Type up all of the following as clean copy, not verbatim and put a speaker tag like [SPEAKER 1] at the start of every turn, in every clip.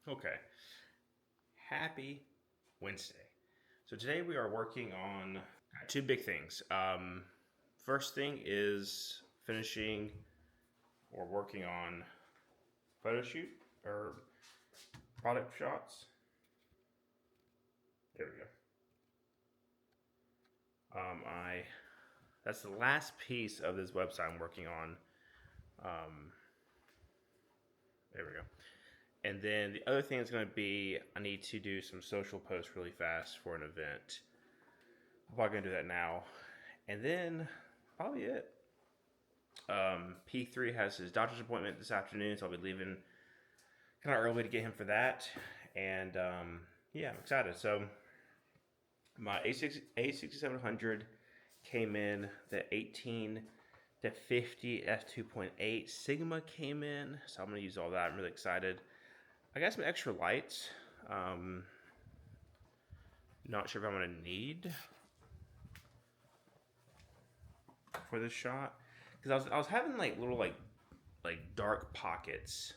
[SPEAKER 1] Okay. Happy Wednesday. So today we are working on two big things. First thing is finishing or working on photo shoot or product shots. There we go. I That's the last piece of this website I'm working on. Um, there we go. And then the other thing is going to be I need to do some social posts really fast for an event. I'm probably going to do that now. And then probably it. P3 has his doctor's appointment this afternoon, so I'll be leaving kind of early to get him for that. And yeah, I'm excited. So my A6700 came in, the 18 to 50 f2.8 Sigma came in, so I'm going to use all that. I'm really excited. I got some extra lights. Um, Not sure if I'm going to need for this shot because I was having like little like dark pockets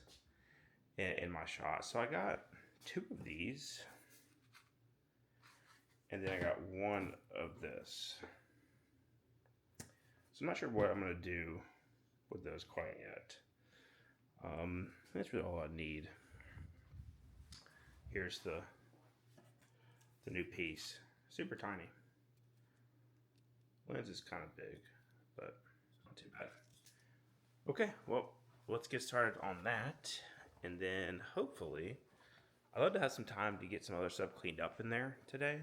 [SPEAKER 1] in my shot. So I got two of these, and then I got one of this. So I'm not sure what I'm gonna do with those quite yet. That's really all I need. Here's the new piece. Super tiny. Lens is kind of big, but not too bad. Okay, well, let's get started on that, and then hopefully, I'd love to have some time to get some other stuff cleaned up in there today.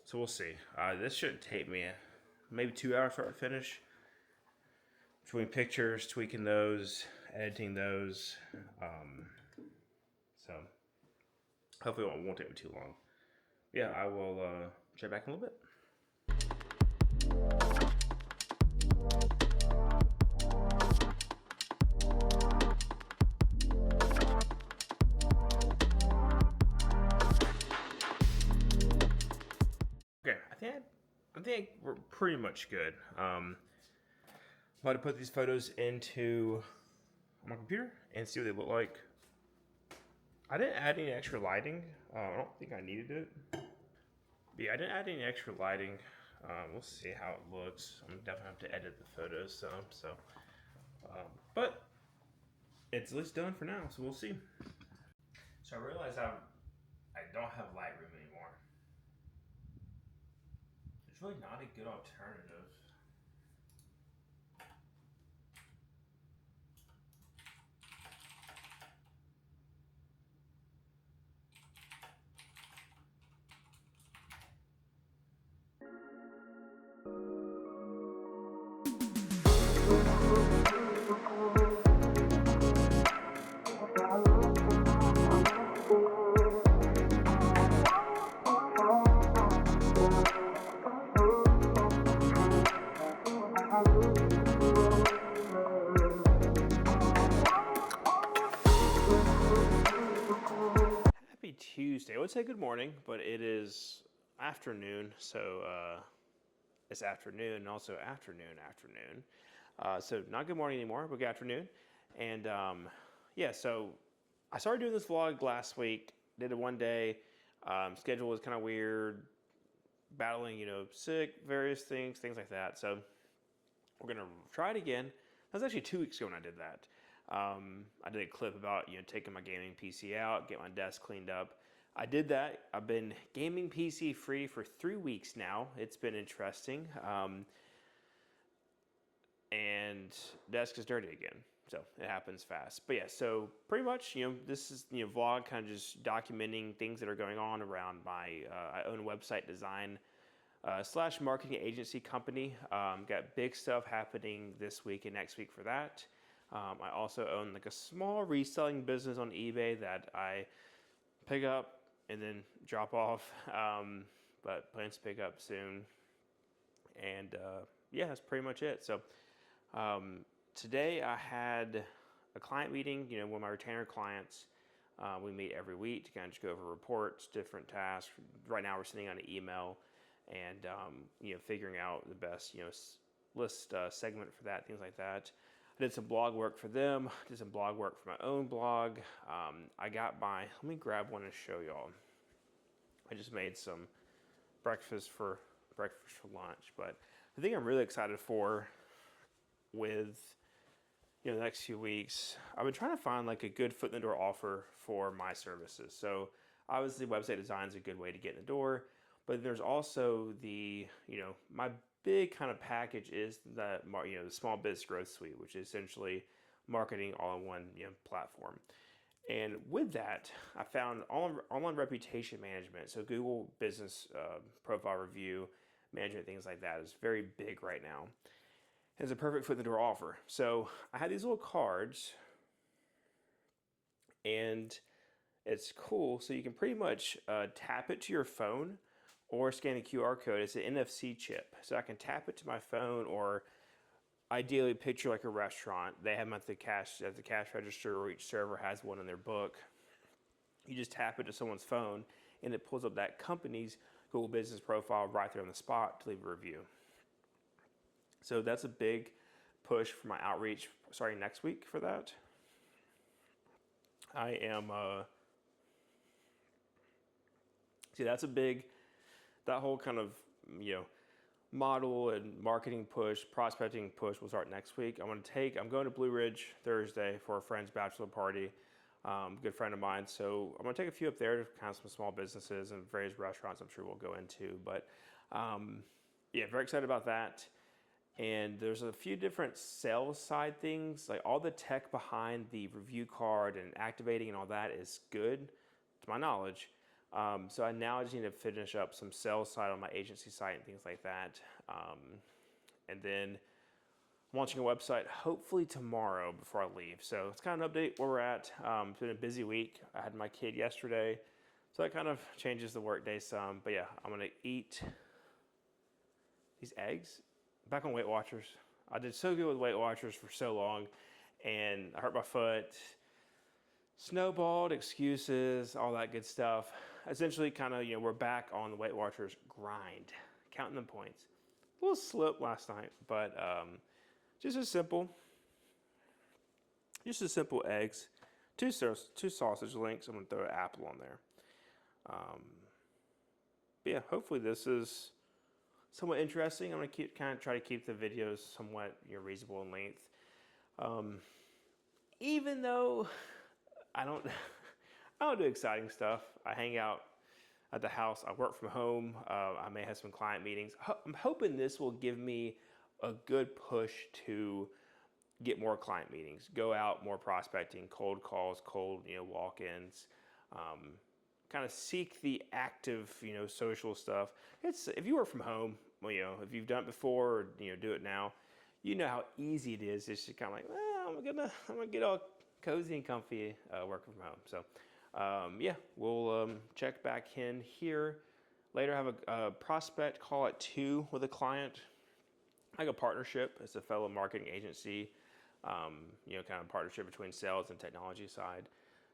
[SPEAKER 1] So we'll see. This shouldn't take me maybe 2 hours start to finish. Between pictures, tweaking those, editing those. So hopefully it won't take me too long. Yeah, I will check back in a little bit. Okay, I think we're pretty much good. I'm about to put these photos into my computer and see what they look like. I didn't add any extra lighting. I don't think I needed it. But yeah, I didn't add any extra lighting. We'll see how it looks. I'm definitely have to edit the photos some. But it's at least done for now. So we'll see. So I realized I don't have Lightroom anymore. It's really not a good alternative. Happy Tuesday. I would say good morning, but it is afternoon, so it's afternoon and also afternoon. So not good morning anymore, but good afternoon. And yeah, so I started doing this vlog last week. Did it one day. Schedule was kind of weird, battling, sick, various things like that. So we're gonna try it again. That was actually 2 weeks ago when I did that. I did a clip about taking my gaming PC out, get my desk cleaned up. I did that. I've been gaming PC free for 3 weeks now. It's been interesting, and desk is dirty again. So it happens fast. But yeah, so pretty much, this is vlog kind of just documenting things that are going on around my I own a website design slash marketing agency company. Got big stuff happening this week and next week for that. I also own like a small reselling business on eBay that I pick up and then drop off, but plans to pick up soon. And yeah, that's pretty much it. So today I had a client meeting, one of my retainer clients. We meet every week to kind of just go over reports, different tasks. Right now we're sitting on an email and figuring out the best list segment for that, things like that. I did some blog work for them, did some blog work for my own blog. I got let me grab one and show y'all. I just made some breakfast for lunch, but the thing I'm really excited for with the next few weeks, I've been trying to find like a good foot in the door offer for my services. So obviously website design is a good way to get in the door, but there's also my big kind of package is the small business growth suite, which is essentially marketing all in one platform. And with that, I found online reputation management. So Google business profile review management, things like that is very big right now. It's a perfect foot in the door offer. So I had these little cards, and it's cool. So you can pretty much tap it to your phone or scan a QR code. It's an NFC chip. So I can tap it to my phone, or ideally picture like a restaurant. They have them at the cash register, or each server has one in their book. You just tap it to someone's phone, and it pulls up that company's Google business profile right there on the spot to leave a review. So that's a big push for my outreach starting next week for that. I am, that's a big, that whole kind of, model and marketing push, prospecting push will start next week. I'm going to Blue Ridge Thursday for a friend's bachelor party, good friend of mine. So I'm going to take a few up there to kind of some small businesses and various restaurants I'm sure we'll go into. But very excited about that. And there's a few different sales side things, like all the tech behind the review card and activating and all that is good to my knowledge. So I just need to finish up some sales side on my agency site and things like that. And then I'm launching a website hopefully tomorrow before I leave. So it's kind of an update where we're at. It's been a busy week. I had my kid yesterday, so that kind of changes the workday some. But yeah, I'm going to eat these eggs. Back on Weight Watchers. I did so good with Weight Watchers for so long, and I hurt my foot. Snowballed, excuses, all that good stuff. Essentially, kind of, we're back on the Weight Watchers grind, counting the points. A little slip last night, but just as simple eggs, two sausage links. I'm gonna throw an apple on there. But yeah, hopefully this is somewhat interesting. I'm gonna try to keep the videos somewhat reasonable in length. Even though I don't do exciting stuff. I hang out at the house. I work from home. I may have some client meetings. I'm hoping this will give me a good push to get more client meetings, go out more prospecting, cold calls, cold walk-ins, kind of seek the active social stuff. If you work from home, if you've done it before or do it now, how easy it is. It's just kind of like, well, I'm gonna get all cozy and comfy working from home. So we'll check back in here later. I have a prospect call at 2 with a client, like a partnership. It's a fellow marketing agency, kind of partnership between sales and technology side.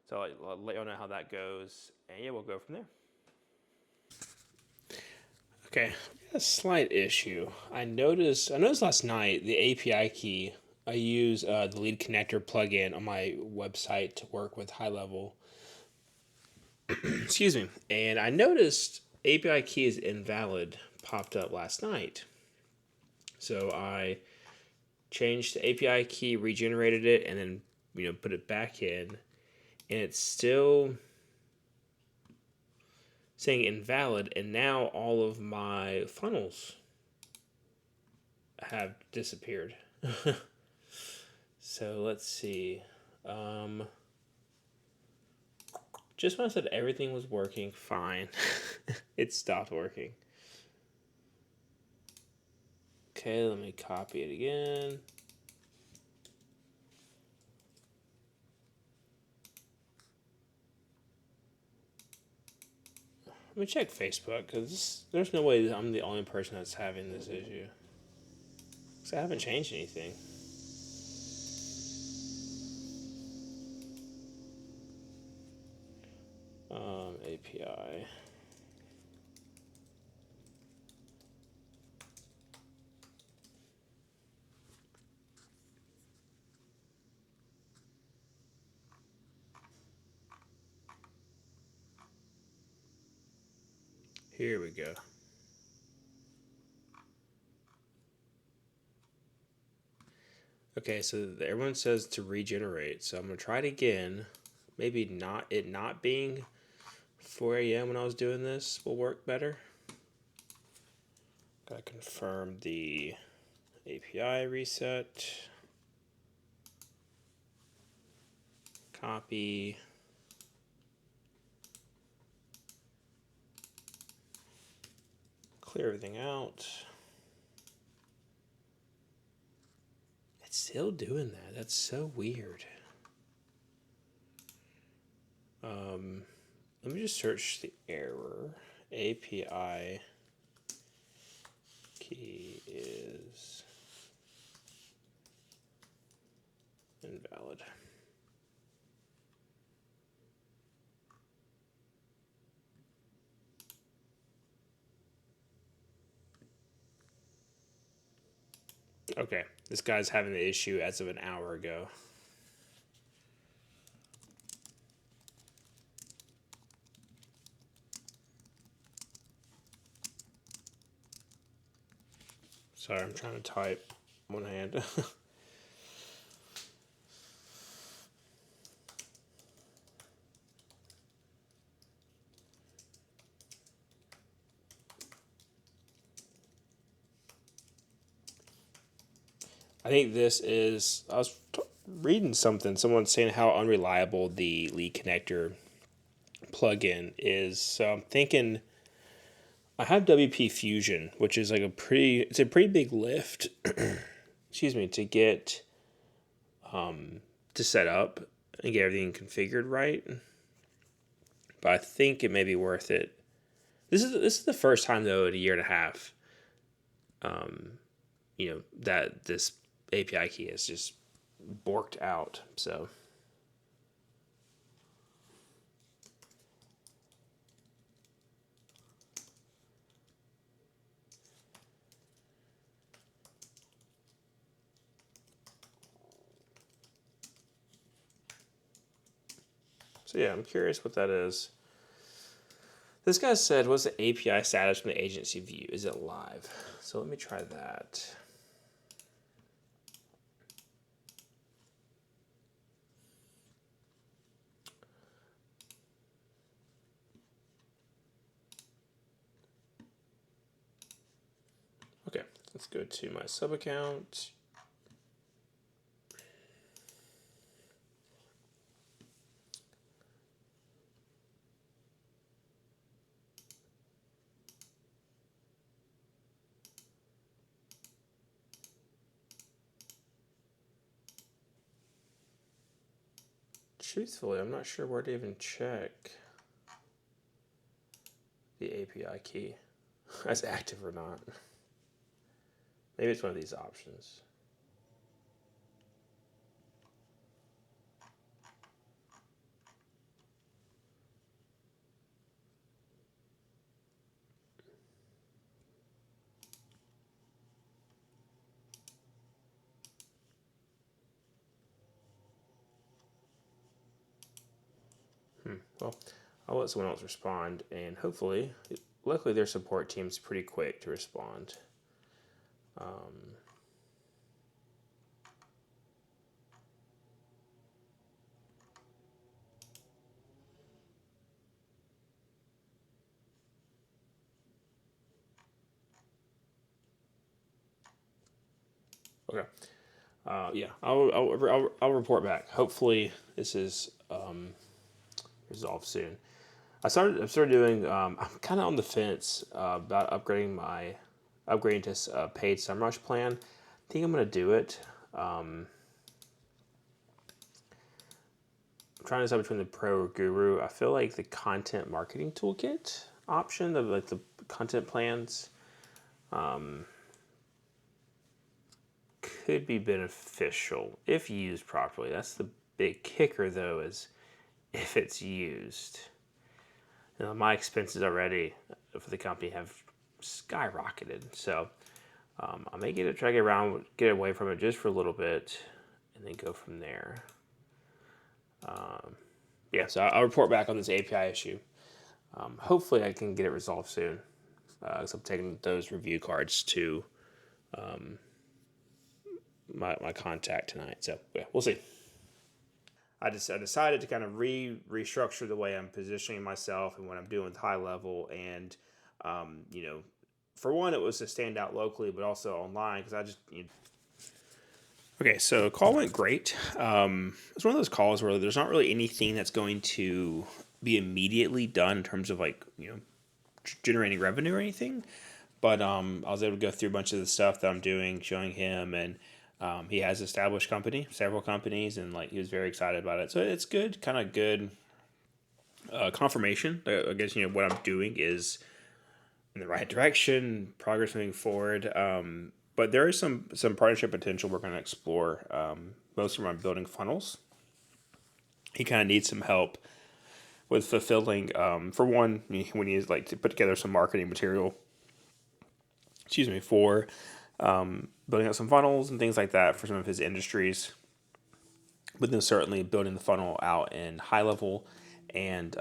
[SPEAKER 1] So I'll let you know how that goes, and we'll go from there. Okay, a slight issue. I noticed last night the API key. I use the lead connector plugin on my website to work with high level. Excuse me. And I noticed API key is invalid popped up last night. So I changed the API key, regenerated it, and then put it back in, and it's still saying invalid. And now all of my funnels have disappeared. So let's see. Just when I said everything was working fine, it stopped working. Okay, let me copy it again. Let me check Facebook, because there's no way that I'm the only person that's having this issue. Because I haven't changed anything. API. Here we go. Okay, so everyone says to regenerate, so I'm gonna try it again. Maybe not being 4 a.m. when I was doing this will work better. Gotta confirm the API reset. Copy. Clear everything out. It's still doing that. That's so weird. Let me just search the error. API key is invalid. Okay, this guy's having the issue as of an hour ago. Sorry, I'm trying to type one hand. I think this is. I was reading something. Someone saying how unreliable the lead connector plugin is. So I'm thinking. I have WP Fusion, which is like it's a pretty big lift. Excuse me, to get to set up and get everything configured right. But I think it may be worth it. This is the first time though in a year and a half. That this API key is just borked out. So yeah, I'm curious what that is. This guy said, what's the API status from the agency view? Is it live? So let me try that. Okay, let's go to my sub account. Truthfully, I'm not sure where to even check the API key as active or not. Maybe it's one of these options. Well, I'll let someone else respond, and hopefully, luckily their support team's pretty quick to respond. Okay. Yeah, I'll report back. Hopefully, this is resolved soon. I started doing. I'm kind of on the fence about upgrading to a paid SEMrush plan. I think I'm gonna do it. I'm trying to decide between the Pro or Guru. I feel like the content marketing toolkit option of like the content plans could be beneficial if used properly. That's the big kicker, though, is if it's used. My expenses already for the company have skyrocketed, so I may get away from it just for a little bit, and then go from there. Yeah, so I'll report back on this API issue. Hopefully, I can get it resolved soon. So I'm taking those review cards to my contact tonight. So yeah, we'll see. I decided to kind of restructure the way I'm positioning myself and what I'm doing with high level, and you know, for one, it was to stand out locally, but also online because I just okay. So the call went great. It's one of those calls where there's not really anything that's going to be immediately done in terms of like generating revenue or anything, but I was able to go through a bunch of the stuff that I'm doing, showing him, and he has established several companies, and like he was very excited about it. So it's good, kind of good confirmation. I guess what I'm doing is in the right direction, progress moving forward. But there is some partnership potential we're going to explore. Mostly around building funnels. He kind of needs some help with fulfilling. For one, when he's like to put together some marketing material. Excuse me, for building out some funnels and things like that for some of his industries. But then certainly building the funnel out in high level and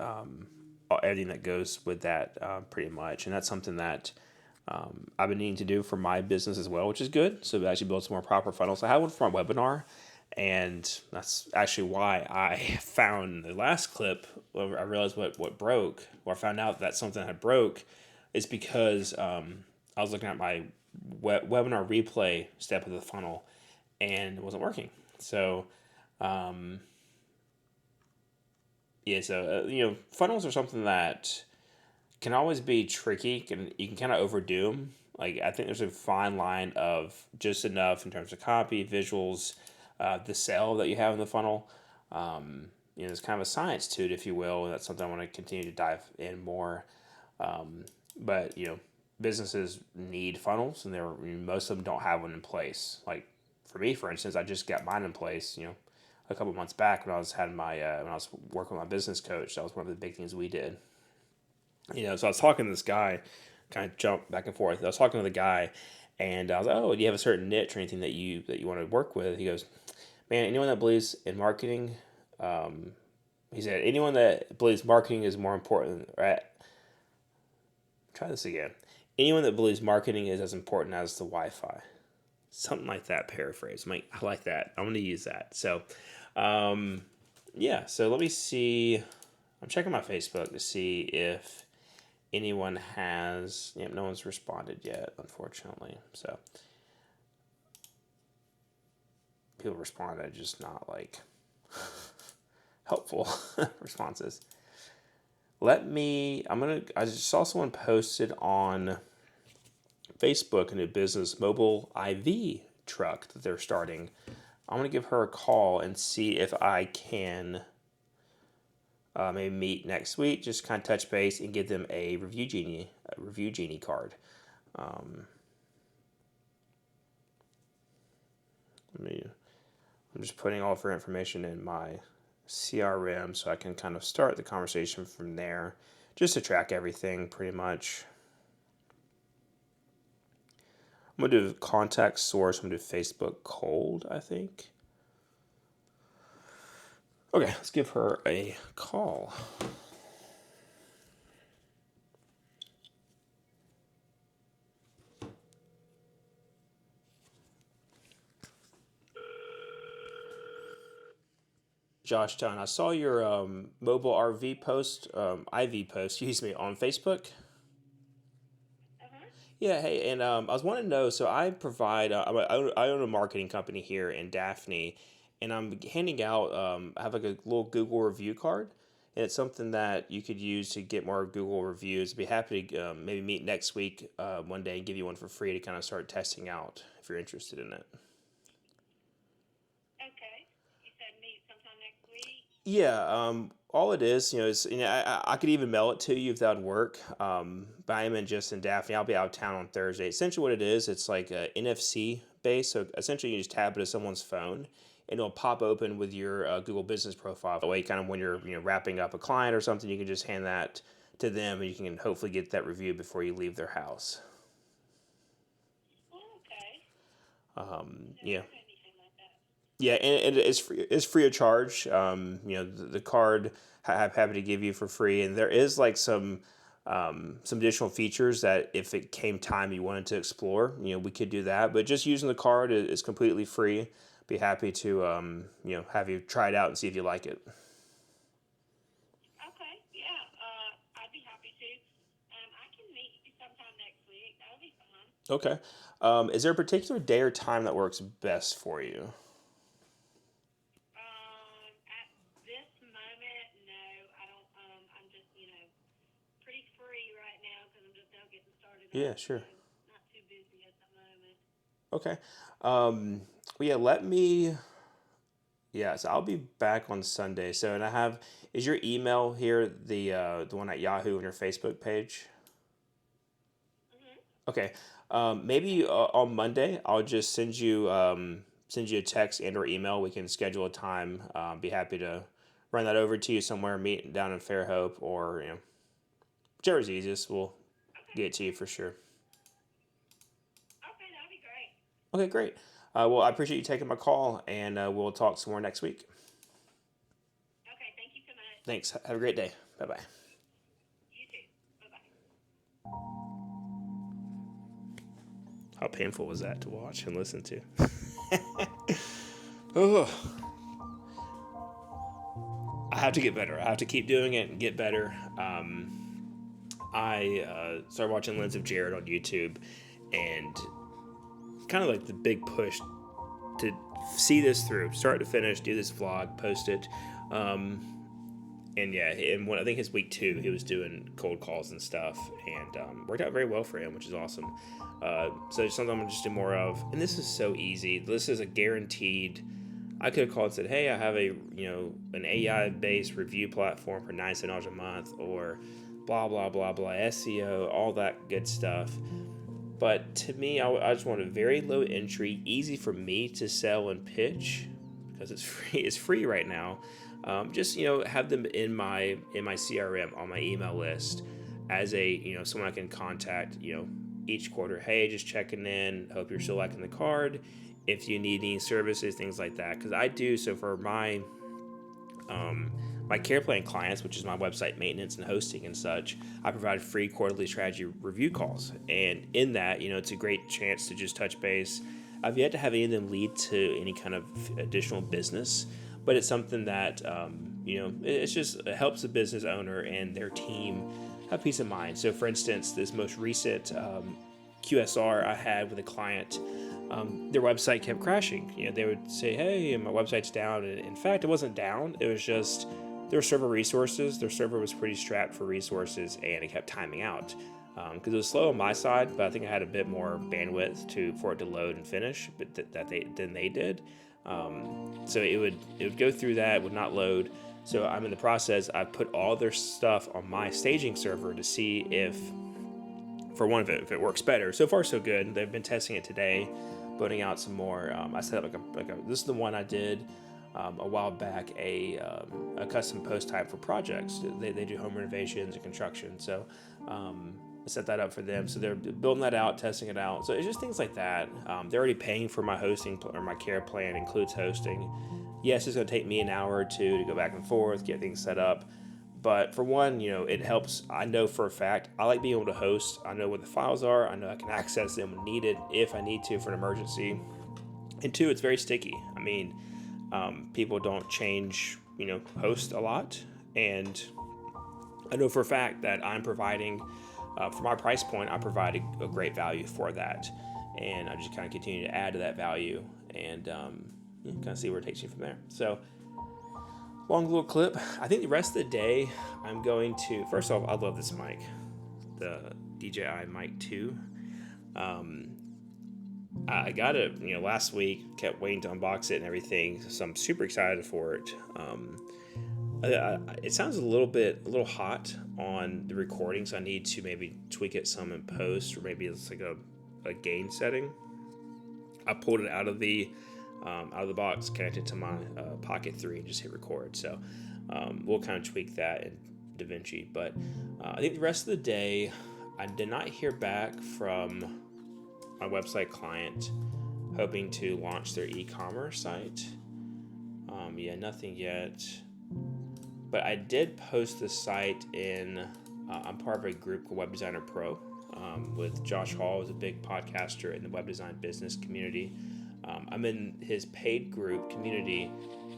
[SPEAKER 1] everything that goes with that pretty much. And that's something that I've been needing to do for my business as well, which is good. So we actually build some more proper funnels. I had one for my webinar, and that's actually why I found the last clip. Where I realized what broke, or I found out that something had broke, is because I was looking at my webinar replay step of the funnel, and it wasn't working. So, yeah. So funnels are something that can always be tricky. You can kind of overdo them. Like I think there's a fine line of just enough in terms of copy, visuals, the sell that you have in the funnel. There's kind of a science to it, if you will. And that's something I want to continue to dive in more. But businesses need funnels, and most of them don't have one in place. Like for me, for instance, I just got mine in place. A couple months back when I was when I was working with my business coach. That was one of the big things we did. So I was talking to this guy, kind of jumped back and forth. I was talking to the guy, and I was like, "Oh, do you have a certain niche or anything that you want to work with?" He goes, "Man, anyone that believes in marketing," he said, "anyone that believes marketing is more important." Right? Try this again. Anyone that believes marketing is as important as the Wi-Fi, something like that. Paraphrase. I like that. I'm going to use that. So, yeah. So let me see. I'm checking my Facebook to see if anyone has. Yeah, no one's responded yet, unfortunately. So people responded, just not like helpful responses. I just saw someone posted on Facebook a new business, mobile IV truck that they're starting. I'm going to give her a call and see if I can maybe meet next week, just kind of touch base and give them a review genie card. I'm just putting all of her information in my CRM so I can kind of start the conversation from there, just to track everything pretty much. I'm going to do contact source. I'm going to do Facebook cold, I think. Okay, let's give her a call. Josh Town, I saw your mobile RV post, IV post, excuse me, on Facebook. Yeah, hey, and I was wanting to know. So I provide, I own a marketing company here in Daphne, and I'm handing out. I have like a little Google review card, and it's something that you could use to get more Google reviews. I'd be happy to maybe meet next week one day and give you one for free to kind of start testing out if you're interested in it. Yeah, all it is, is I could even mail it to you if that would work. But I am in Daphne. I'll be out of town on Thursday. Essentially, what it is, it's like a NFC base. So essentially, you just tap it to someone's phone, and it'll pop open with your Google Business profile. That way, kind of when you're wrapping up a client or something, you can just hand that to them, and you can hopefully get that review before you leave their house. Yeah. Yeah, and it's free. It's free of charge. The card I'm happy to give you for free, and there is like some some additional features that if it came time you wanted to explore, we could do that. But just using the card is completely free. Be happy to, have you try it out and see if you like it.
[SPEAKER 2] Okay, yeah, I'd be happy to. I can meet you sometime next week. That would be fun.
[SPEAKER 1] Okay. Is there a particular day or time that works best for you?
[SPEAKER 2] At this moment, no, I don't. I'm just, pretty free right now because I'm just now getting started
[SPEAKER 1] Yeah,
[SPEAKER 2] up, so
[SPEAKER 1] sure.
[SPEAKER 2] not too busy at the moment.
[SPEAKER 1] Okay. Well, yeah, yeah, so I'll be back on Sunday. So, and is your email here the one at Yahoo on your Facebook page?
[SPEAKER 2] Mhm.
[SPEAKER 1] Okay. Maybe
[SPEAKER 2] Yes.
[SPEAKER 1] on Monday, I'll just send you a text and or email. We can schedule a time. Be happy to run that over to you somewhere, meet down in Fairhope, or whichever's easiest. We'll
[SPEAKER 2] Okay.
[SPEAKER 1] get it to you for sure.
[SPEAKER 2] Okay, that'd be great.
[SPEAKER 1] Okay, great. Well, I appreciate you taking my call, and we'll talk some more next week.
[SPEAKER 2] Okay, thank you so much.
[SPEAKER 1] Thanks. Have a great day. Bye bye.
[SPEAKER 2] You too. Bye bye.
[SPEAKER 1] How painful was that to watch and listen to? Oh, I have to get better. I have to keep doing it and get better. I started watching Lens of Jared on YouTube, and kind of like the big push to see this through, start to finish, do this vlog, post it. And yeah, and when I think it's week 2, he was doing cold calls and stuff, and worked out very well for him, which is awesome. So it's something I'm gonna just do more of. And this is so easy. This is a guaranteed. I could have called and said, "Hey, I have an AI based review platform for $97 a month," or blah blah blah blah SEO, all that good stuff. But to me, I just want a very low entry, easy for me to sell and pitch because it's free. It's free right now. Just have them in my CRM on my email list as a someone I can contact each quarter. Hey, just checking in. Hope you're still liking the card. If you need any services, things like that, because I do. So for um, my care plan clients, which is my website maintenance and hosting and such, I provide free quarterly strategy review calls. And in that, it's a great chance to just touch base. I've yet to have any of them lead to any kind of additional business, but it's something that, it helps the business owner and their team have peace of mind. So, for instance, this most recent QSR I had with a client, their website kept crashing. They would say, "Hey, my website's down." And in fact, it wasn't down. It was just their server resources. Their server was pretty strapped for resources, and it kept timing out because it was slow on my side. But I think I had a bit more bandwidth for it to load and finish, but than they did. So it would go through that, it would not load. So I'm in the process. I put all their stuff on my staging server to see if, for one, if it works better. So far, so good. They've been testing it today, putting out some more. I set up this is the one I did a while back, a custom post type for projects. They do home renovations and construction. So I set that up for them. So they're building that out, testing it out. So it's just things like that. They're already paying for my hosting, or my care plan includes hosting. Yes, it's going to take me an hour or two to go back and forth, get things set up. But for one, it helps. I know for a fact I like being able to host. I know where the files are. I know I can access them when needed if I need to for an emergency. And two, it's very sticky. I mean, people don't change, host a lot. And I know for a fact that I'm providing, for my price point, I provide a great value for that. And I just kind of continue to add to that value and kind of see where it takes you from there. So, long little clip. I think the rest of the day, I'm going to. First off, I love this mic, the DJI Mic 2. I got it, last week. Kept waiting to unbox it and everything, so I'm super excited for it. It sounds a little hot on the recording, so I need to maybe tweak it some in post, or maybe it's like a gain setting. I pulled it out of the box, connected to my Pocket 3, and just hit record. So we'll kind of tweak that in DaVinci. But I think the rest of the day, I did not hear back from my website client, hoping to launch their e-commerce site. Nothing yet. But I did post the site in I'm part of a group called Web Designer Pro with Josh Hall, who's a big podcaster in the web design business community. I'm in his paid group community,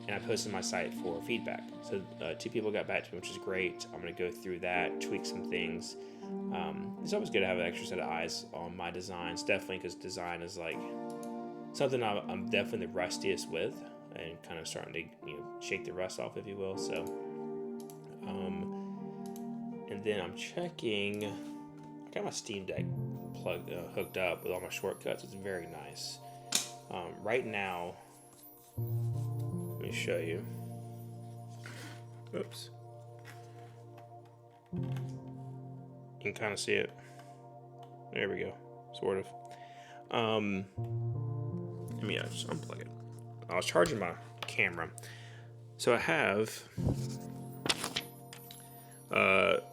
[SPEAKER 1] and I posted my site for feedback. So 2 people got back to me, which is great. I'm going to go through that, tweak some things. It's always good to have an extra set of eyes on my designs, definitely, because design is like something I'm definitely the rustiest with, and kind of starting to shake the rust off, if you will. So, and then I'm checking. I got my Steam Deck plugged, hooked up with all my shortcuts. It's very nice. Right now, let me show you. Oops. You can kind of see it. There we go. Sort of. Let me just unplug it. I was charging my camera. So I have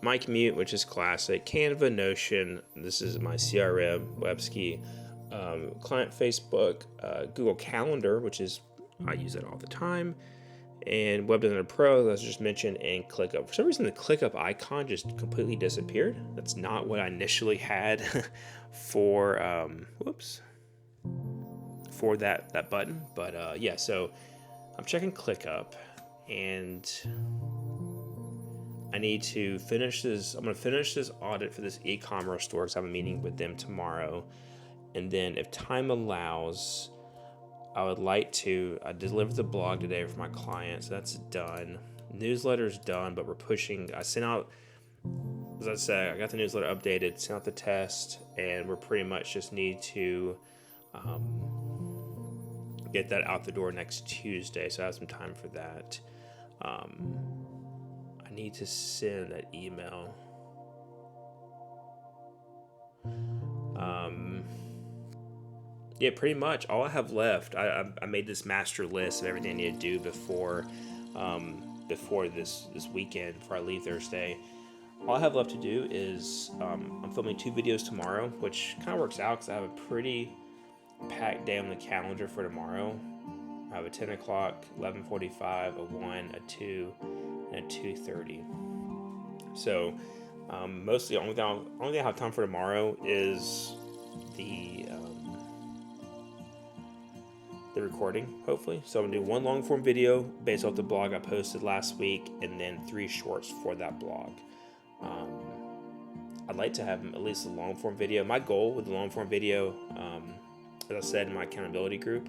[SPEAKER 1] Mic Mute, which is classic, Canva, Notion. This is my CRM, WebSkey, client Facebook, Google Calendar, which is, I use it all the time, and Web Designer Pro, as I just mentioned, and ClickUp. For some reason, the ClickUp icon just completely disappeared. That's not what I initially had for, for that button. But yeah, so I'm checking ClickUp, and I need to finish this. I'm going to finish this audit for this e-commerce store because I have a meeting with them tomorrow. And then if time allows, I would like to deliver the blog today for my client. So that's done. Newsletter's done, but we're pushing. I sent out, as I said, I got the newsletter updated, sent out the test, and we're pretty much just need to get that out the door next Tuesday. So I have some time for that. I need to send that email. Yeah, pretty much all I have left. I made this master list of everything I need to do before this weekend, before I leave Thursday. All I have left to do is I'm filming 2 videos tomorrow, which kind of works out because I have a pretty packed day on the calendar for tomorrow. I have a 10 o'clock, 11:45, a 1, a 2, and a 2:30. So mostly the only thing I have time for tomorrow is the recording, hopefully. So I'm gonna do 1 long form video based off the blog I posted last week, and then 3 shorts for that blog. I'd like to have at least a long form video. My goal with the long form video, as I said in my accountability group,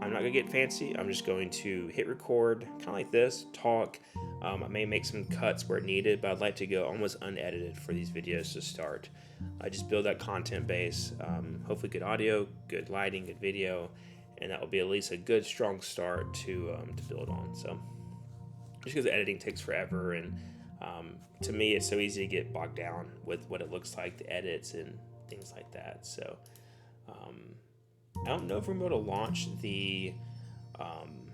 [SPEAKER 1] I'm not gonna get fancy. I'm just going to hit record, kind of like this, talk. I may make some cuts where needed, but I'd like to go almost unedited for these videos to start. I just build that content base, hopefully good audio, good lighting, good video, and that will be at least a good strong start to build on. So just because editing takes forever, and to me it's so easy to get bogged down with what it looks like, the edits and things like that. So I don't know if we're going to be able to launch the I'm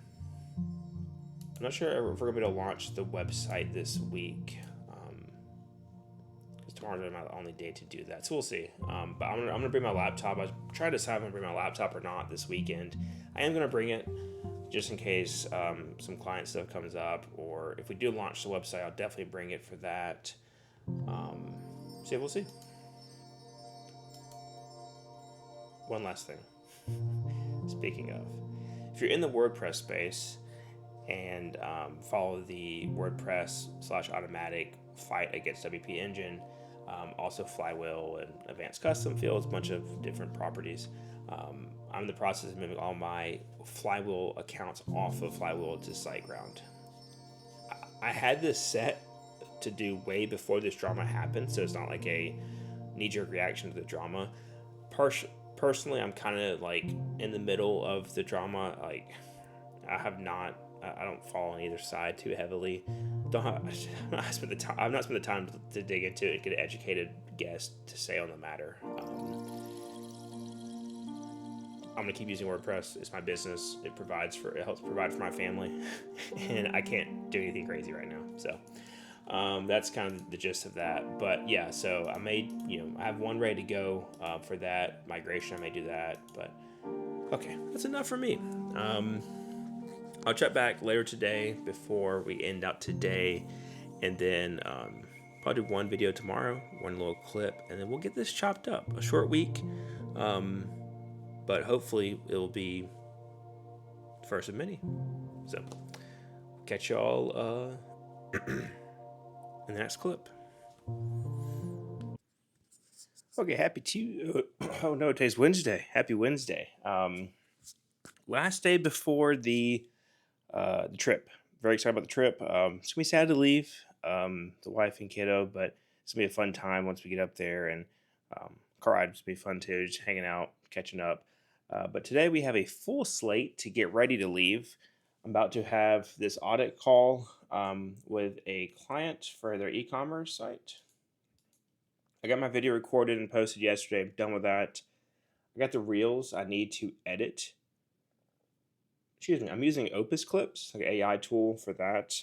[SPEAKER 1] not sure if we're going to be able to launch the website this week, because tomorrow's not the only day to do that. So we'll see. But I'm going to bring my laptop. I was trying to decide if I'm going to bring my laptop or not this weekend. I am going to bring it just in case some client stuff comes up, or if we do launch the website, I'll definitely bring it for that. So yeah, we'll see. One last thing. Speaking of, if you're in the WordPress space and follow the WordPress/Automatic fight against WP Engine, also Flywheel and Advanced Custom Fields, a bunch of different properties. I'm in the process of moving all my Flywheel accounts off of Flywheel to SiteGround. I had this set to do way before this drama happened, so it's not like a knee-jerk reaction to the drama. Personally, I'm kind of like in the middle of the drama. Like, I don't fall on either side too heavily. I've not spent the time to dig into it and get an educated guess to say on the matter. I'm gonna keep using WordPress. It's my business. It helps provide for my family, and I can't do anything crazy right now. So that's kind of the gist of that. But yeah, so I have one ready to go for that migration. I may do that, but okay, that's enough for me. I'll check back later today before we end out today, and then probably do one video tomorrow, one little clip, and then we'll get this chopped up. A short week, um, but hopefully it will be the first of many. So catch y'all in the next clip. Okay, happy Tuesday. Oh no, today's Wednesday. Happy Wednesday. Last day before the trip. Very excited about the trip. It's gonna be sad to leave the wife and kiddo, but it's gonna be a fun time once we get up there. And car rides will be fun too, just hanging out, catching up. But today we have a full slate to get ready to leave. I'm about to have this audit call with a client for their e-commerce site. I got my video recorded and posted yesterday. I'm done with that. I got the reels I need to edit. Excuse me, I'm using Opus Clips, like an AI tool for that.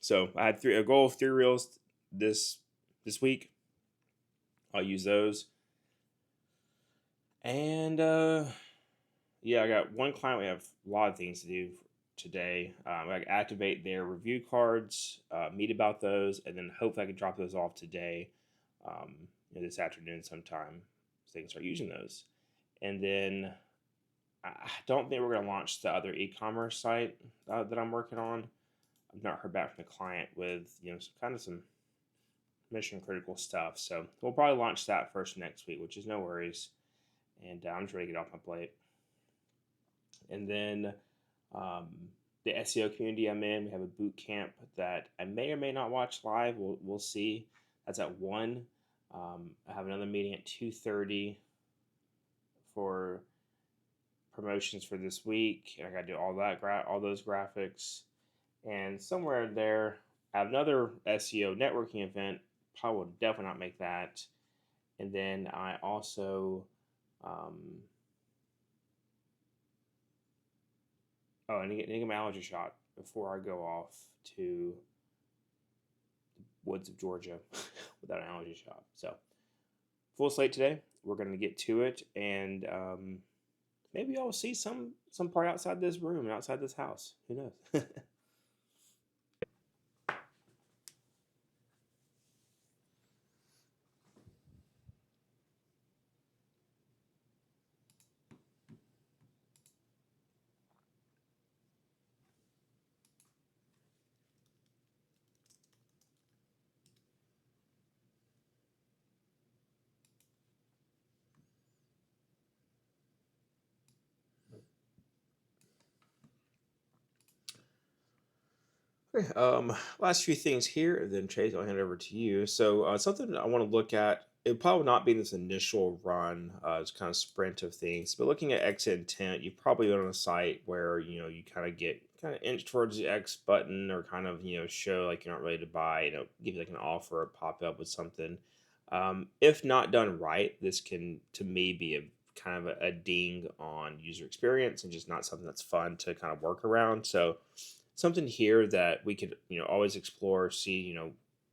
[SPEAKER 1] So I had a goal of 3 reels this week. I'll use those. And yeah, I got one client. We have a lot of things to do today. I can activate their review cards, meet about those, and then hopefully I can drop those off today, this afternoon sometime, so they can start using those. And then I don't think we're going to launch the other e-commerce site that I'm working on. I've not heard back from the client with some mission critical stuff, so we'll probably launch that first next week, which is no worries. And I'm just ready to get off my plate. And then the SEO community I'm in, we have a boot camp that I may or may not watch live. We'll see. That's at 1. I have another meeting at 2:30 for promotions for this week, and I got to do all those graphics. And somewhere there, I have another SEO networking event. Probably will definitely not make that. And then I also, I need to get my allergy shot before I go off to the woods of Georgia without an allergy shot. So full slate today. We're going to get to it, and maybe I'll see some part outside this room, outside this house. Who knows? Okay, last few things here, then Chase, I'll hand it over to you. So something I want to look at, it probably not be this initial run, it's kind of sprint of things, but looking at exit intent, you've probably been on a site where, you kind of get kind of inch towards the X button or kind of, show like you're not ready to buy, give you like an offer or pop up with something. If not done right, this can, to me, be a kind of a ding on user experience and just not something that's fun to kind of work around. So something here that we could always explore, see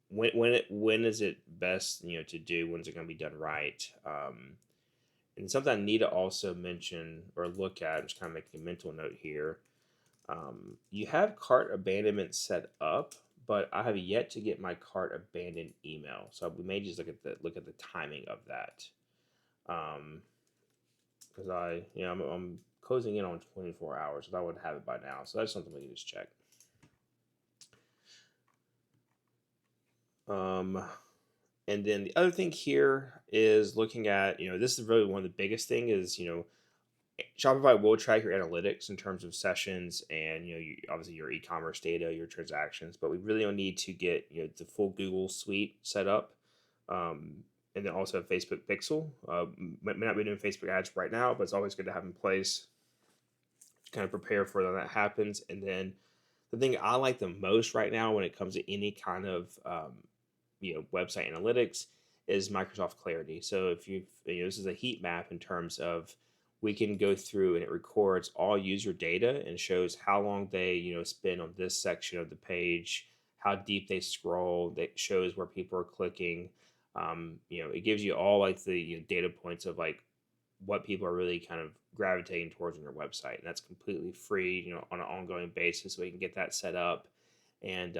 [SPEAKER 1] when is it best to do, when's it going to be done right. And something I need to also mention or look at, I'm just kind of making a mental note here. You have cart abandonment set up, but I have yet to get my cart abandoned email, so we may just look at the timing of that, because I'm closing in on 24 hours, so I would have it by now. So that's something we can just check. And then the other thing here is looking at, this is really one of the biggest thing is, Shopify will track your analytics in terms of sessions and, obviously your e-commerce data, your transactions, but we really don't need to get, the full Google suite set up. And then also Facebook Pixel. May not be doing Facebook ads right now, but it's always good to have in place to kind of prepare for when that happens. And then the thing I like the most right now when it comes to any kind of website analytics is Microsoft Clarity. So if this is a heat map in terms of we can go through and it records all user data and shows how long they spend on this section of the page, how deep they scroll. That shows where people are clicking. It gives you all like the data points of like what people are really kind of gravitating towards on your website, and that's completely free, on an ongoing basis. So we can get that set up, and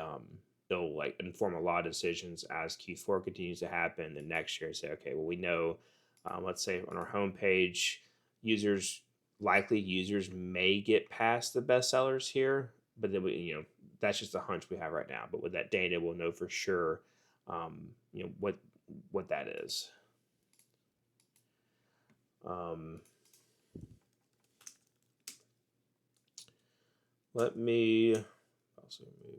[SPEAKER 1] it'll like inform a lot of decisions as Q4 continues to happen. The next year, say, okay, well, we know, let's say on our homepage, users users may get past the bestsellers here, but then that's just a hunch we have right now. But with that data, we'll know for sure, what that is. Let me also move.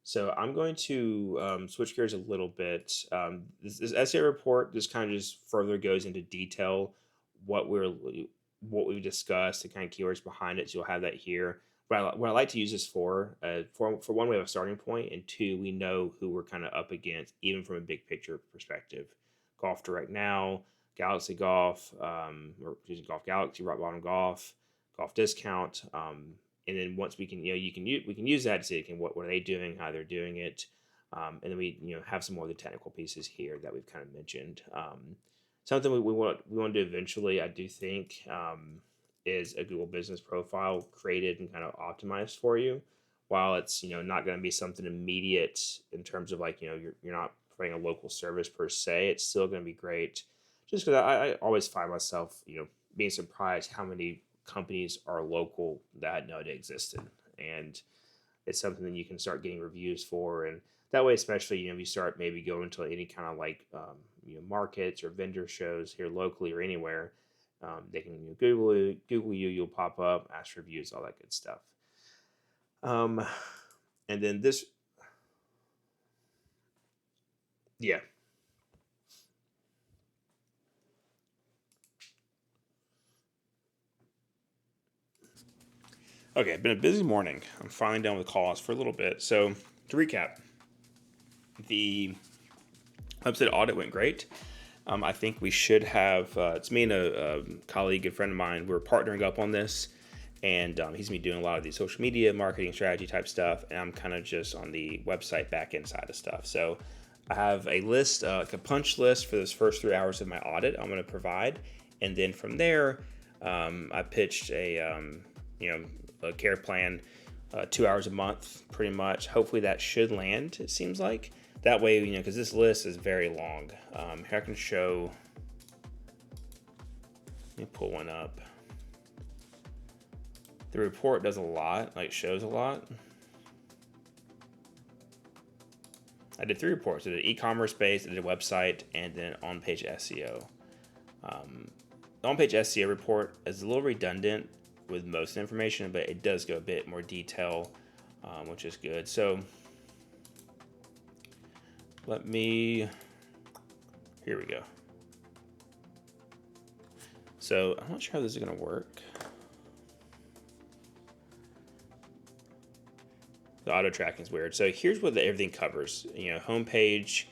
[SPEAKER 1] So I'm going to switch gears a little bit. This essay report just kind of just further goes into detail what we've discussed, the kind of keywords behind it. So you'll have that here. What I like to use this for one, we have a starting point, and two, we know who we're kind of up against, even from a big picture perspective. Golf Direct Now, Galaxy Golf, we're using Golf Galaxy, Rock Bottom Golf, Golf Discount. And then once we can, we can use that to see, okay, what are they doing, how they're doing it, and then we, have some more of the technical pieces here that we've kind of mentioned. Something we want to do eventually, I do think, is a Google Business Profile created and kind of optimized for you. While it's not going to be something immediate in terms of like you're not providing a local service per se, it's still going to be great. Just because I always find myself being surprised how many companies are local that I didn't know they existed, and it's something that you can start getting reviews for, and that way, especially if you start maybe going to any kind of like markets or vendor shows here locally or anywhere, they can Google you, you'll pop up, ask for reviews, all that good stuff. And then this, yeah. Okay, it's been a busy morning. I'm finally done with calls for a little bit. So to recap, the website audit went great. I think we should have, it's me and a colleague, a friend of mine, we're partnering up on this. And he's going to be doing a lot of the social media marketing strategy type stuff. And I'm kind of just on the website back end side of stuff. So I have a list, like a punch list for those first 3 hours of my audit I'm going to provide. And then from there, I pitched a care plan, 2 hours a month, pretty much. Hopefully that should land, it seems like. That way, because this list is very long. Here I can show, let me pull one up. The report does a lot, like shows a lot. I did 3 reports. I did an e-commerce base, I did a website, and then on-page SEO. The on-page SEO report is a little redundant with most information, but it does go a bit more detail, which is good. So here we go. So I'm not sure how this is going to work. The auto tracking is weird. So here's what everything covers. Homepage,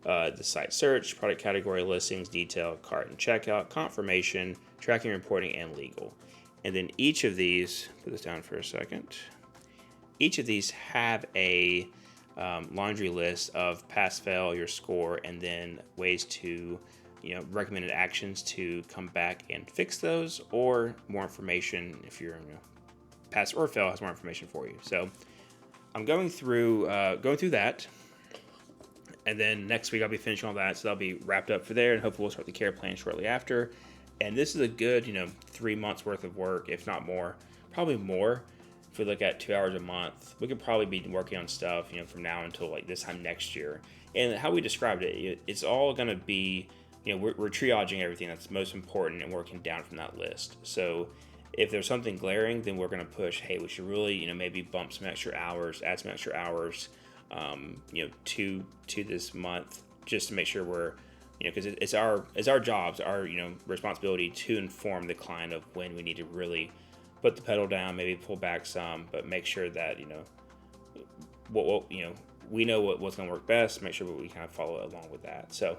[SPEAKER 1] the site search, product category, listings, detail, cart and checkout, confirmation, tracking, reporting, and legal. And then each of these, put this down for a second. Each of these have a laundry list of pass, fail, your score, and then ways to, recommended actions to come back and fix those, or more information if you're pass or fail has more information for you. So I'm going through that, and then next week I'll be finishing all that, so that'll be wrapped up for there, and hopefully we'll start the care plan shortly after. And this is a good 3 months worth of work, if not more, probably more. If we look at 2 hours a month, we could probably be working on stuff from now until like this time next year. And how we described it, it's all going to be we're triaging everything that's most important and working down from that list. So if there's something glaring, then we're going to push, hey, we should really, maybe bump some extra hours, add some extra hours, to this month, just to make sure we're, because it's our jobs, our, responsibility to inform the client of when we need to really put the pedal down, maybe pull back some, but make sure that, we know what's going to work best, make sure that we kind of follow along with that. So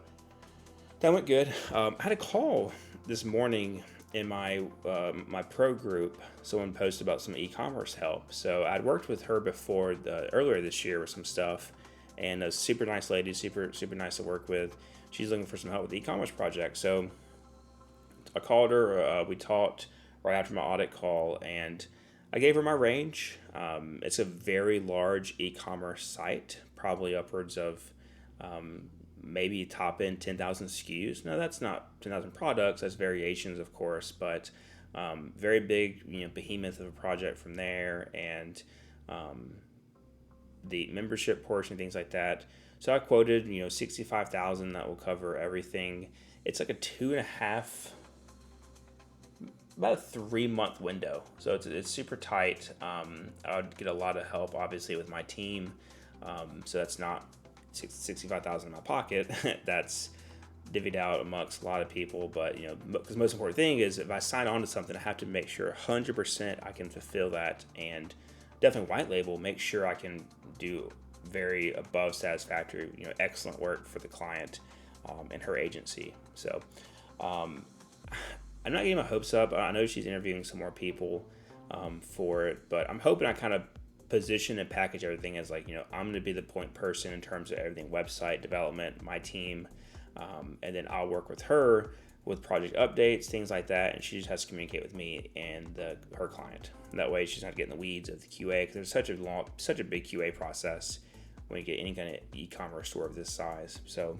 [SPEAKER 1] that went good. I had a call this morning in my pro group. Someone posted about some e-commerce help. So I'd worked with her before earlier this year with some stuff, and a super nice lady, super nice to work with. She's looking for some help with the e-commerce project. So I called her. We talked right after my audit call, and I gave her my range. It's a very large e-commerce site, probably upwards of maybe top end 10,000 SKUs. Now that's not 10,000 products, that's variations, of course, but very big, behemoth of a project from there, and the membership portion, things like that. So I quoted, 65,000. That will cover everything. It's like a 2.5, about a 3 month window. So it's super tight. I would get a lot of help, obviously, with my team. So that's not 65,000 in my pocket. That's divvied out amongst a lot of people. But because the most important thing is, if I sign on to something, I have to make sure 100% I can fulfill that, and definitely white label. Make sure I can do very above satisfactory, excellent work for the client and her agency. So I'm not getting my hopes up. I know she's interviewing some more people for it, but I'm hoping I kind of position and package everything as like, I'm going to be the point person in terms of everything, website development, my team, and then I'll work with her with project updates, things like that, and she just has to communicate with me and her client. And that way she's not getting the weeds of the QA, because there's such a big QA process when you get any kind of e-commerce store of this size. So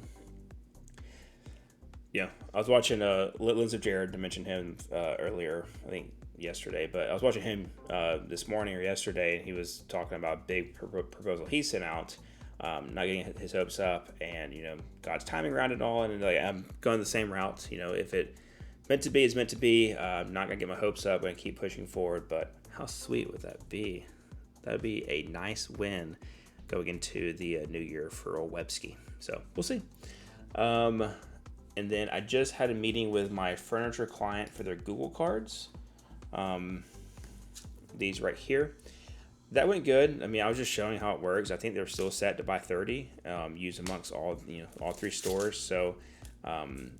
[SPEAKER 1] yeah, I was watching Lindsay Jared, to mention him earlier, I think yesterday, but I was watching him this morning or yesterday, and he was talking about a big proposal he sent out, not getting his hopes up, and God's timing around it all, and like, I'm going the same route. If it meant to be is meant to be. I'm not gonna get my hopes up and keep pushing forward. But how sweet would that be? That would be a nice win going into the new year for old Webski. So we'll see. And then I just had a meeting with my furniture client for their Google cards. These right here. That went good. I mean, I was just showing how it works. I think they're still set to buy 30, used amongst all 3 stores. So I'm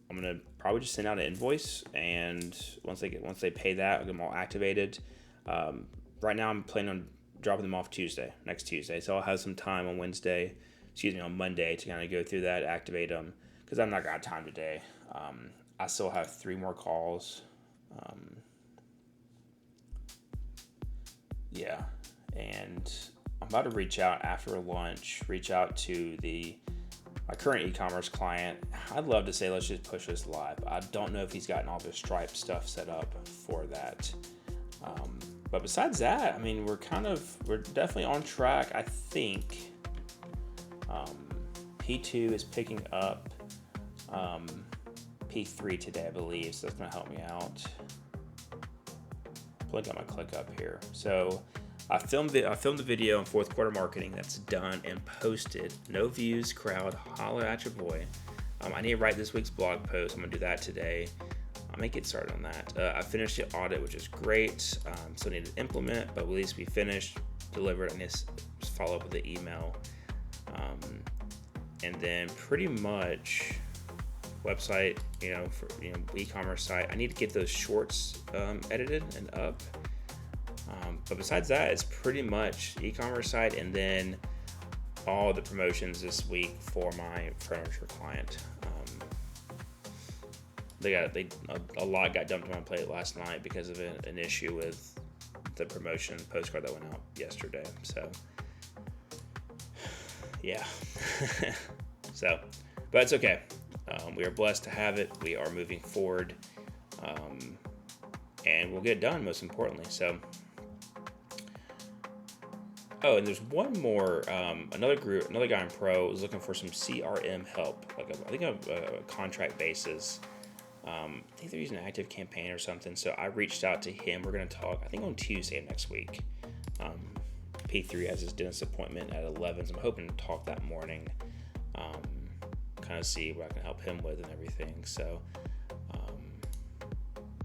[SPEAKER 1] gonna probably just send out an invoice, and once they pay that, I'll get them all activated. Right now, I'm planning on dropping them off next Tuesday. So I'll have some time on Monday to kind of go through that, activate them, because I'm not gonna have time today. I still have 3 more calls. Yeah, and I'm about to reach out after lunch, to my current e-commerce client. I'd love to say, let's just push this live. I don't know if he's gotten all the Stripe stuff set up for that. But besides that, I mean, we're definitely on track. I think P2 is picking up P3 today, I believe, so that's going to help me out. Pulling up my ClickUp here. So I filmed the video in fourth quarter marketing. That's done and posted. No views, crowd, holler at your boy. I need to write this week's blog post. I'm gonna do that today. I may get started on that. I finished the audit, which is great. Still need to implement, but at least we finished, delivered. I need to follow up with the email. And then pretty much website, for e-commerce site. I need to get those shorts edited and up. But besides that, it's pretty much e-commerce site, and then all the promotions this week for my furniture client. A lot got dumped on my plate last night because of an issue with the promotion postcard that went out yesterday. So yeah, but it's okay. We are blessed to have it. We are moving forward, and we'll get it done, most importantly. So, and there's one more. Another guy in Pro was looking for some CRM help, like a contract basis. I think they're using an Active Campaign or something. So I reached out to him. We're going to talk, I think, on Tuesday of next week. P3 has his dentist appointment at 11, so I'm hoping to talk that morning. Kind of see what I can help him with and everything. So,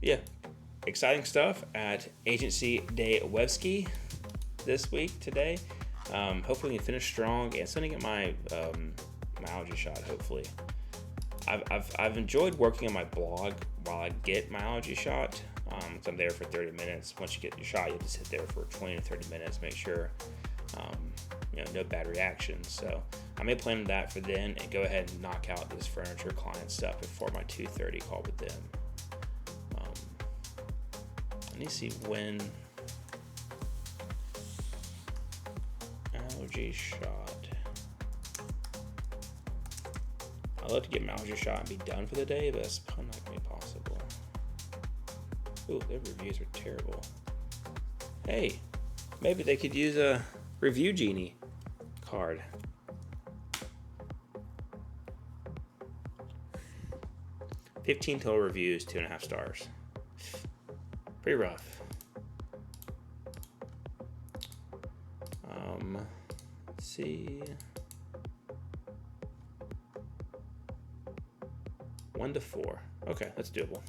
[SPEAKER 1] yeah, exciting stuff at Agency Day Webski this week today. Hopefully we can finish strong, and sending it my allergy shot. Hopefully, I've enjoyed working on my blog while I get my allergy shot. So I'm there for 30 minutes. Once you get your shot, you have to sit there for 20 to 30 minutes, make sure no bad reactions. So I may plan that for then and go ahead and knock out this furniture client stuff before my 2:30 call with them. I need to see when allergy shot. I'd love to get my allergy shot and be done for the day, but that's probably not going to be possible. Ooh, their reviews are terrible. Hey, maybe they could use a review genie card. $15 total reviews, 2.5 stars. Pretty rough. Let's see. 1 to 4. Okay, that's doable.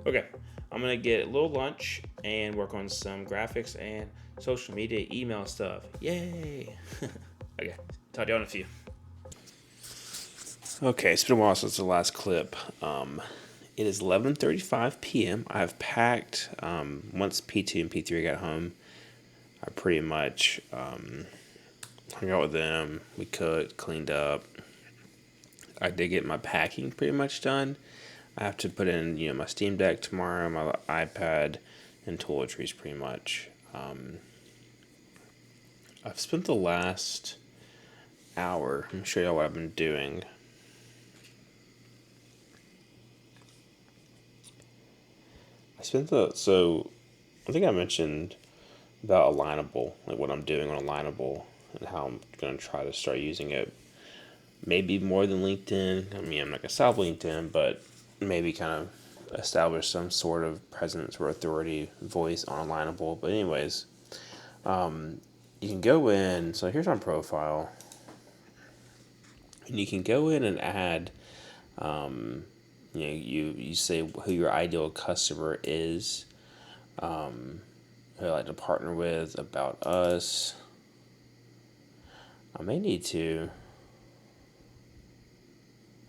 [SPEAKER 1] Okay, I'm gonna get a little lunch and work on some graphics and social media email stuff. Yay! Okay, talk to you in a few. Okay, it's been a while since the last clip. It is 11:35 p.m. I've packed. Once P2 and P3 got home, I pretty much hung out with them. We cooked, cleaned up. I did get my packing pretty much done. I have to put in, my Steam Deck tomorrow, my iPad, and toiletries pretty much. I've spent the last hour. I'm show y'all what I've been doing. So I think I mentioned about Alignable, like what I'm doing on Alignable and how I'm going to try to start using it. Maybe more than LinkedIn. I mean, I'm not going to stop LinkedIn, but maybe kind of establish some sort of presence or authority voice on Alignable. But anyways, you can go in. So here's my profile. And you can go in and add, you say who your ideal customer is, who I like to partner with, about us. I may need to.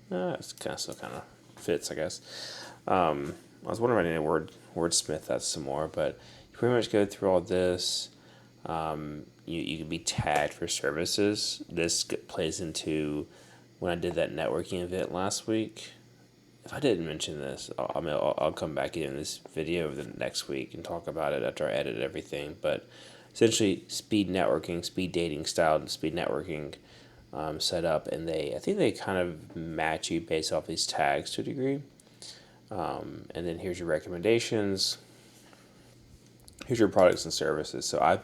[SPEAKER 1] It's still kind of fits, I guess. I was wondering if I need to wordsmith that some more, but you pretty much go through all this. You can be tagged for services. This plays into when I did that networking event last week. If I didn't mention this, I'll come back in this video the next week and talk about it after I edit everything. But essentially, speed networking, speed dating style, and speed networking set up, and I think they kind of match you based off these tags to a degree. And then here's your recommendations. Here's your products and services. So I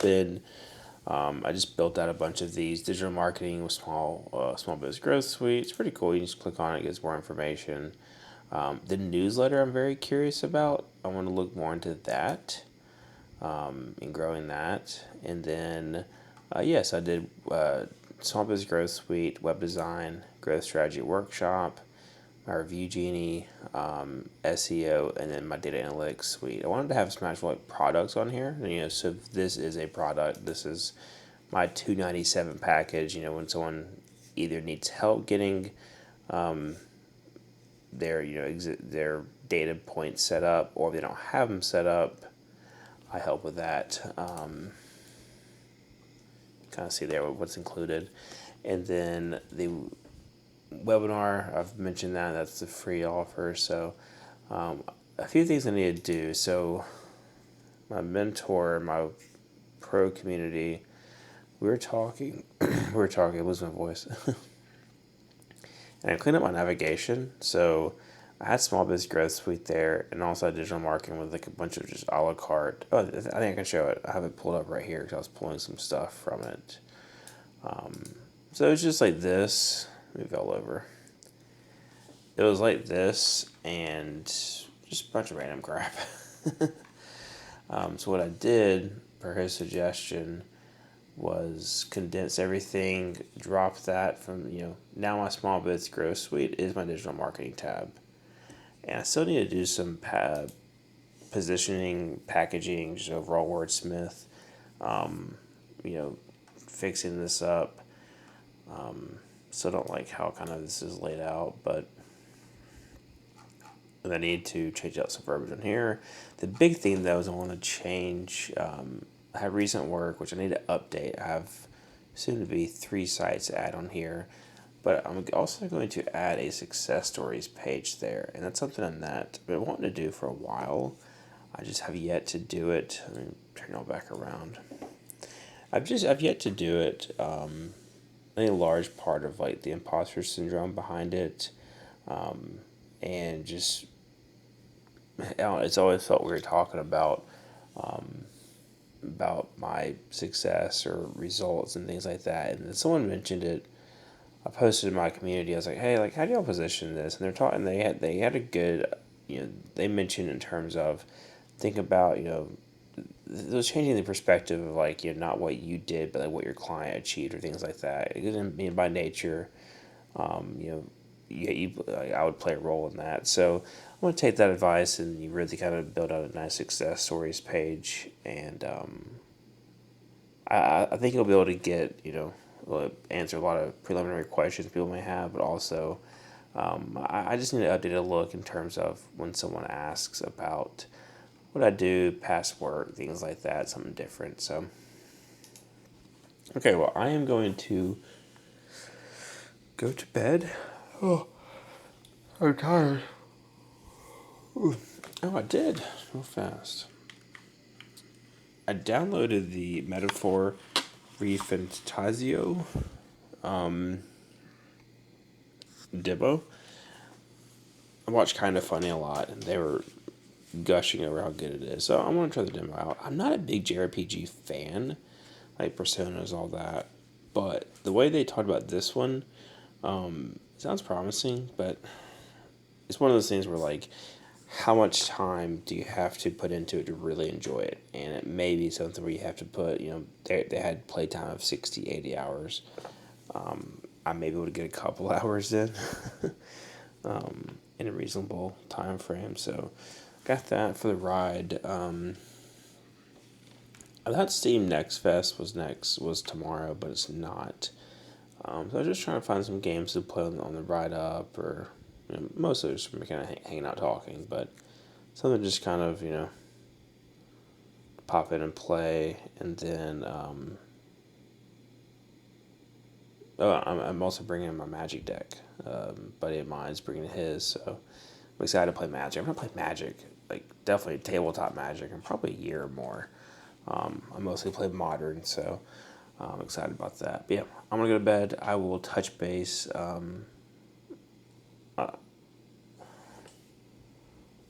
[SPEAKER 1] just built out a bunch of these digital marketing with small business growth suite. It's pretty cool. You just click on it, it gives more information. The newsletter I'm very curious about. I want to look more into that and growing that. And then, yes, I did Small Business Growth Suite, Web Design, Growth Strategy Workshop, my Review Genie, SEO, and then my Data Analytics Suite. I wanted to have some actual products on here. So if this is a product. This is my $297 package. When someone either needs help getting their data points set up, or if they don't have them set up, I help with that. Kind of see there what's included. And then the webinar, I've mentioned that's the free offer. So a few things I need to do. So my mentor, my pro community, we were talking, I lose my voice. And I cleaned up my navigation. So I had Small Business Growth Suite there, and also had digital marketing with like a bunch of just a la carte. Oh, I think I can show it. I have it pulled up right here because I was pulling some stuff from it. So it was just like this. Move all over. It was like this and just a bunch of random crap. So what I did, per his suggestion, was condense everything, drop that from, now my Small Business Growth Suite is my digital marketing tab. And I still need to do some positioning, packaging, just overall wordsmith, fixing this up. Still don't like how kind of this is laid out, but I need to change out some verbiage on here. The big thing, though, is I want to change. I have recent work, which I need to update. I have soon to be 3 sites to add on here, but I'm also going to add a success stories page there, and that's something I've been wanting to do for a while. I just have yet to do it. Let me turn it all back around. I've yet to do it. I think a large part of like the imposter syndrome behind it, and just it's always felt weird talking about my success or results and things like that. And then someone mentioned it. I posted in my community. I was like, "Hey, like, how do y'all position this?" And they're talking. They had a good, they mentioned in terms of think about it was changing the perspective of like not what you did, but like what your client achieved or things like that. It didn't mean by nature, you know, like, I would play a role in that. So I'm gonna take that advice and you really kind of build out a nice success stories page, and I think you'll be able to get answer a lot of preliminary questions people may have, but also I just need to update a look in terms of when someone asks about what I do, past work, things like that, something different. So, okay, well, I am going to go to bed. Oh, I'm tired. Ooh. Oh, I did real fast. I downloaded the Metaphor Refantasio demo. I watched Kind of Funny a lot, and they were gushing over how good it is. So I want to try the demo out. I'm not a big JRPG fan, like Personas, all that, but the way they talked about this one sounds promising. But it's one of those things where like, how much time do you have to put into it to really enjoy it? And it may be something where you have to put, they had playtime of 60, 80 hours. I may be able to get a couple hours in. In a reasonable time frame. So got that for the ride. I thought Steam Next Fest was tomorrow, but it's not. So I was just trying to find some games to play on the ride up, or most of it just kind of hanging out talking, but something just kind of pop in and play, and then I'm also bringing my Magic deck. Buddy of mine's bringing his, so I'm excited to play Magic. I'm gonna play Magic, like definitely tabletop Magic, in probably a year or more. I mostly play Modern, so I'm excited about that. But yeah, I'm gonna go to bed. I will touch base. I'm gonna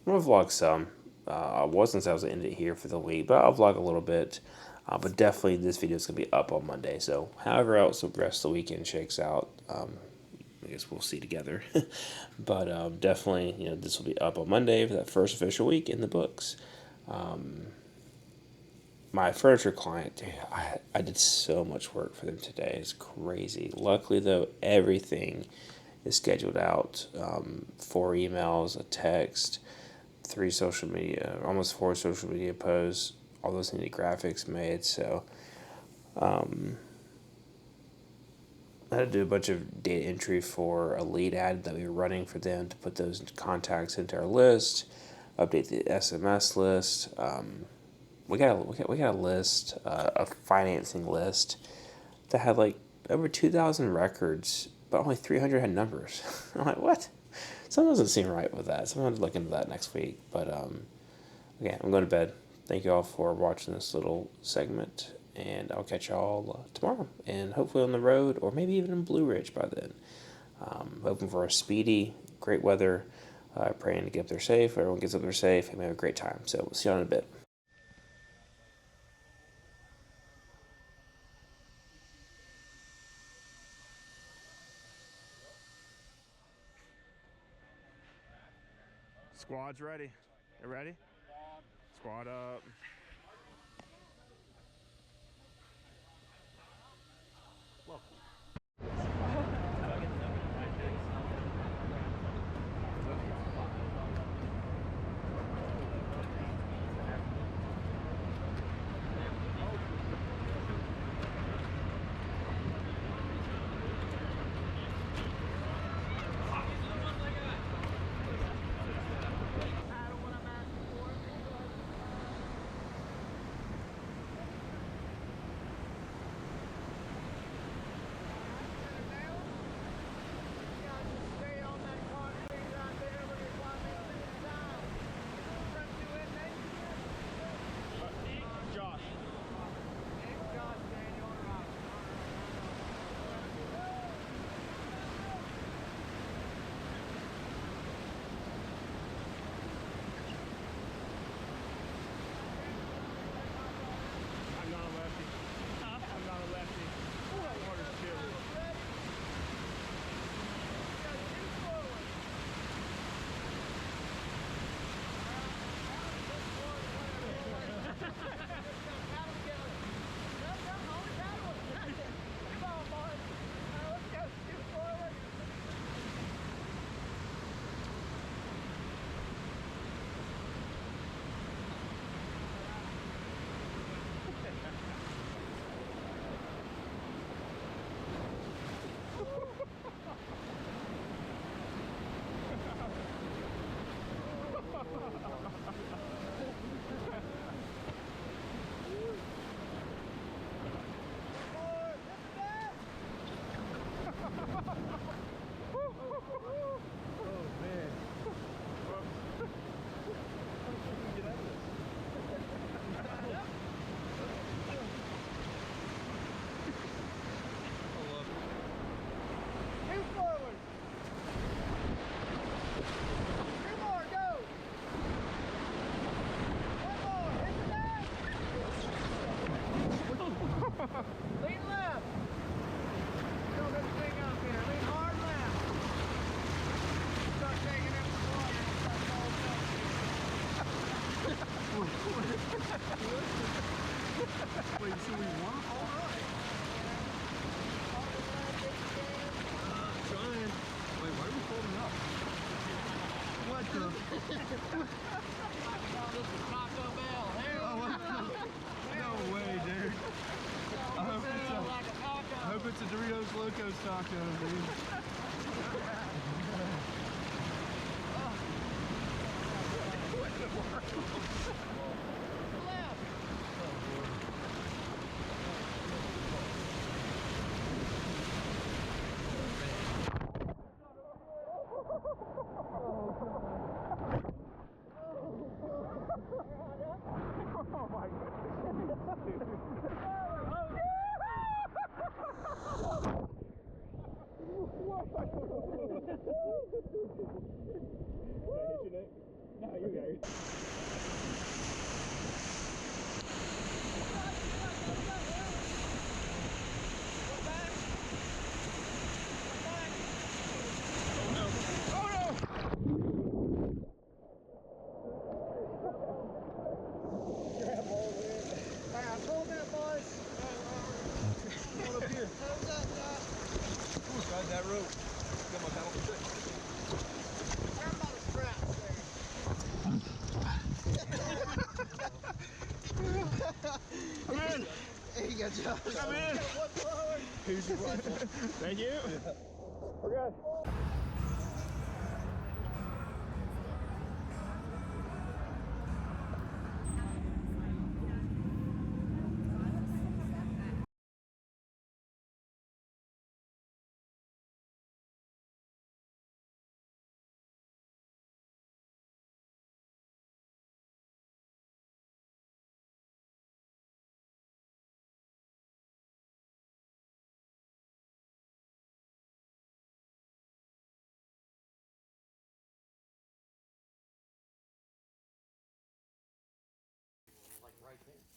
[SPEAKER 1] vlog some. I wasn't say I was gonna end it here for the week, but I'll vlog a little bit. But definitely this video is gonna be up on Monday. So however else the rest of the weekend shakes out, I guess we'll see together. But definitely, this will be up on Monday for that first official week in the books. My furniture client, dude, I did so much work for them today. It's crazy. Luckily, though, everything is scheduled out. 4 emails, a text, 3 social media, almost 4 social media posts. All those needed graphics made. So I had to do a bunch of data entry for a lead ad that we were running for them to put those contacts into our list, update the SMS list. We got a list, a financing list that had like over 2,000 records, but only 300 had numbers. I'm like, what? Something doesn't seem right with that. So I'm going to look into that next week. But okay, I'm going to bed. Thank you all for watching this little segment, and I'll catch y'all tomorrow, and hopefully on the road, or maybe even in Blue Ridge by then. Hoping for a speedy, great weather. Praying to get up there safe. Everyone gets up there safe, and we have a great time. So we'll see you all in a bit. Squad's ready. You ready? Squad up.
[SPEAKER 3] Taco Bell.
[SPEAKER 4] No way, dude. I hope it's a Doritos Locos taco, dude. Got that rope. Got my paddle for I'm in. Hey, you got Josh. I'm in. Here's your rifle. Thank you.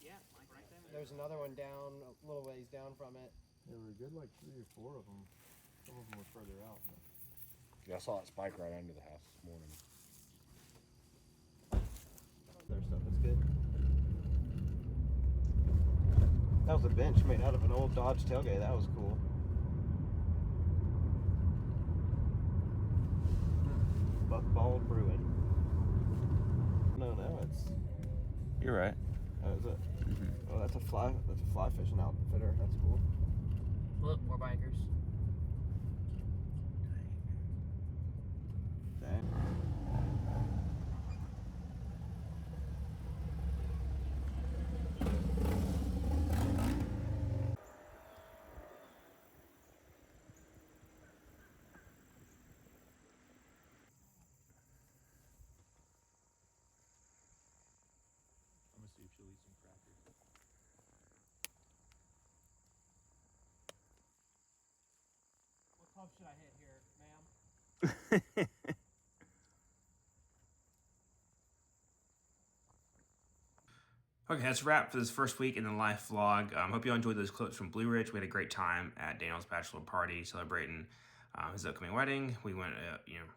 [SPEAKER 4] Yeah. We're good.
[SPEAKER 3] There's another one down, a little ways down from it.
[SPEAKER 4] There were good like 3 or 4 of them. Some of them were further out. But...
[SPEAKER 5] Yeah, I saw it spike right under the house this morning.
[SPEAKER 3] There's stuff that's good. That was a bench made out of an old Dodge tailgate. That was cool. Buckball Brewing. No, it's.
[SPEAKER 4] You're right.
[SPEAKER 3] Oh, is it? Oh, that's a fly fishing outfitter. That's cool.
[SPEAKER 6] Look, more bikers.
[SPEAKER 3] Dang.
[SPEAKER 4] I'm gonna see if she'll eat some crackers.
[SPEAKER 6] What pump should I hit here, ma'am?
[SPEAKER 1] Okay, that's a wrap for this first week in the life vlog. Hope you all enjoyed those clips from Blue Ridge. We had a great time at Daniel's bachelor party celebrating his upcoming wedding. We went,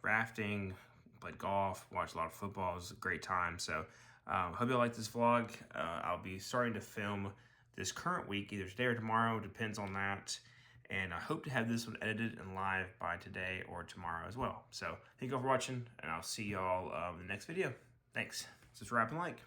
[SPEAKER 1] rafting, played golf, watched a lot of football. It was a great time. So, hope you all like this vlog. I'll be starting to film this current week, either today or tomorrow, depends on that. And I hope to have this one edited and live by today or tomorrow as well. So, thank you all for watching, and I'll see y'all in the next video. Thanks. This is Wrap and Like.